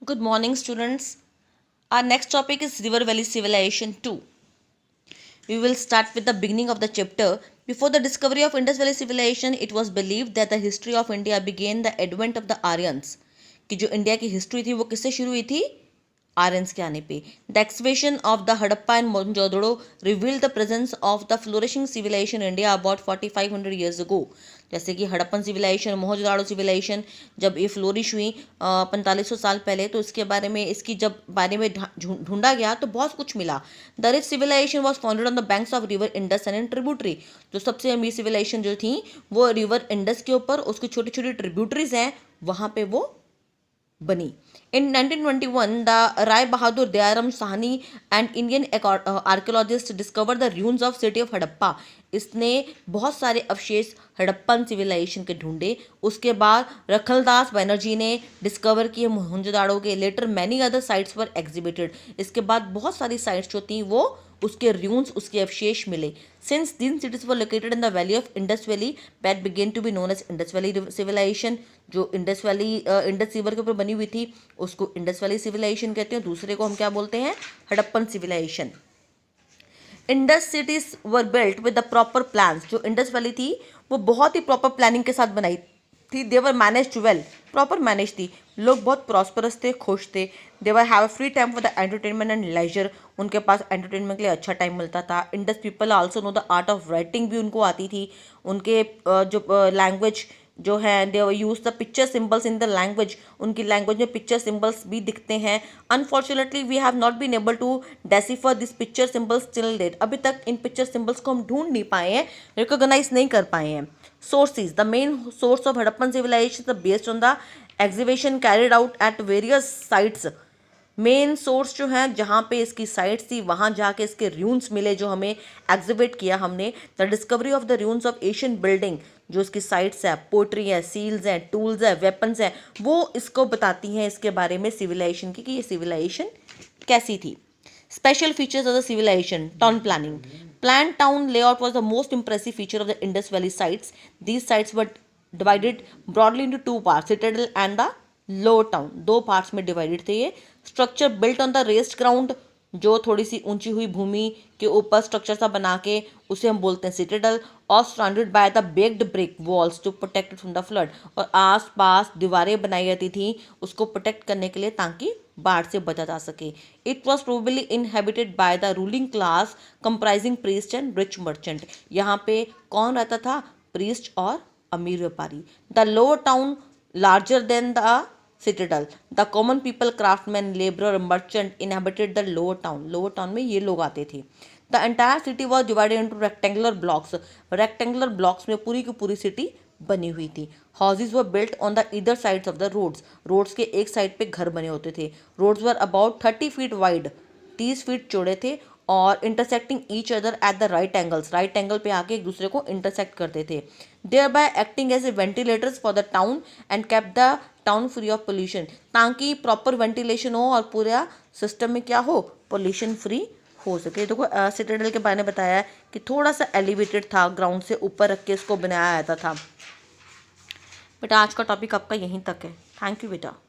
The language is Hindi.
Good morning, students. Our next topic is River Valley Civilization 2. We will start with the beginning of the chapter. Before the discovery of Indus Valley Civilization, it was believed that the history of India began the advent of the Aryans. कि जो इंडिया की हिस्ट्री थी वो किससे शुरू हुई थी? आर्यंस के आने पे. The excavation of the Harappa and Mohenjo-daro revealed the presence of the flourishing civilization India about 4500 years ago. जैसे कि हड़प्पन सिविलाइजेशन, मोहनजोदड़ो सिविलाइजेशन जब ये फ्लोरिश हुई 4500 साल पहले, तो इसके बारे में बारे में ढूंढा गया तो बहुत कुछ मिला. The rich civilization was founded on the banks of river Indus and tributary. जो सबसे अमीर सिविलाइजेशन जो थी वो रिवर इंडस के ऊपर उसकी छोटी छोटी ट्रिब्यूटरीज हैं वहाँ पे वो बनी. In 1921, the Rai Bahadur Dayaram Sahni and Indian archaeologists discovered the ruins of city of Harappa. इसने बहुत सारे अवशेष हड़प्पन सिविलाइजेशन के ढूंढे. उसके बाद रखलदास बनर्जी ने डिस्कवर किए मोहनजोदाड़ो के. लेटर मैनी अदर साइट्स वर एग्जिबिटेड. इसके बाद बहुत सारी साइट्स जो थी वो उसके रून्स, उसके अवशेष मिले. Since then cities were located in the valley of Indus valley that began to be known as Indus valley civilization. जो इंडस वैली इंडस रिवर के ऊपर बनी हुई थी उसको इंडस वैली सिविलाइजेशन कहते हैं. दूसरे को हम क्या बोलते हैं? Harappan civilization. Indus cities were built with the proper plans. जो इंडस वैली थी वो बहुत ही प्रॉपर प्लानिंग के साथ बनाई थी. They were manage well, proper manage थी. लोग बहुत प्रॉस्परस थे, खुश थे. They were have free time for the entertainment and leisure. उनके पास एंटरटेनमेंट के लिए अच्छा टाइम मिलता था. Indus people also know the art of writing भी उनको आती थी. उनके जो लैंग्वेज जो है they use the picture symbols in the language. उनकी लैंग्वेज में पिक्चर सिंबल्स भी दिखते हैं. Unfortunately we have not been able to decipher this picture symbols till date. अभी तक इन पिक्चर सिंबल्स को हम ढूंढ नहीं पाए हैं, रिकॉग्नाइज नहीं कर पाए हैं. Sources. The main source of Harappan civilization based on the exhibition carried out at various sites. Main source जो है जहाँ पे इसकी साइट्स थी वहाँ जाके इसके रून्स मिले जो हमें एग्जिबिट किया हमने. The discovery of the रून्स of Asian building. जो इसकी साइट्स है, पोट्री है, सील्स हैं, टूल्स है, वेपन्स हैं, वो इसको बताती हैं इसके बारे में सिविलाइजेशन की कि ये सिविलाइजेशन कैसी थी. Special features of the civilization. Town planning. Planned town layout was the most impressive feature of the Indus Valley sites. These sites were divided broadly into two parts, citadel and the lower town. दो पार्ट्स में डिवाइडेड थे ये. Structure built on the raised ground. जो थोड़ी सी ऊंची हुई भूमि के ऊपर स्ट्रक्चर सा बना के उसे हम बोलते हैं सिटेडल. और surrounded by the baked brick walls to protect from the flood. और आस पास दीवारें बनाई जाती थी उसको प्रोटेक्ट करने के लिए ताकि बाढ़ से बचा जा सके. It was probably inhabited by the ruling class comprising priest and rich merchant. यहाँ पे कौन रहता था? प्रीस्ट और अमीर व्यापारी. The lower town larger than the citadel. The common people, craftsmen, laborer, merchant inhabited the lower town. Lower town में ये लोग आते थे. The entire city was divided into rectangular blocks. Rectangular blocks में पूरी की पूरी सिटी बनी हुई थी. Houses were built on the either sides of the roads. Roads के एक साइड पे घर बने होते थे. Roads were about 30 feet wide. 30 feet चौड़े थे और intersecting each other at the right angles. Right angle पे आके एक दूसरे को इंटरसेक्ट करते थे. Thereby acting as a ventilators for the town and kept the town free of pollution. ताकि प्रॉपर वेंटिलेशन हो और पूरा सिस्टम में क्या हो? पोल्यूशन फ्री हो सके. देखो सिटाडेल के बारे में बताया है कि थोड़ा सा एलिवेटेड था, ग्राउंड से ऊपर रख के इसको बनाया जाता था. बेटा आज का टॉपिक आपका यहीं तक है. थैंक यू बेटा.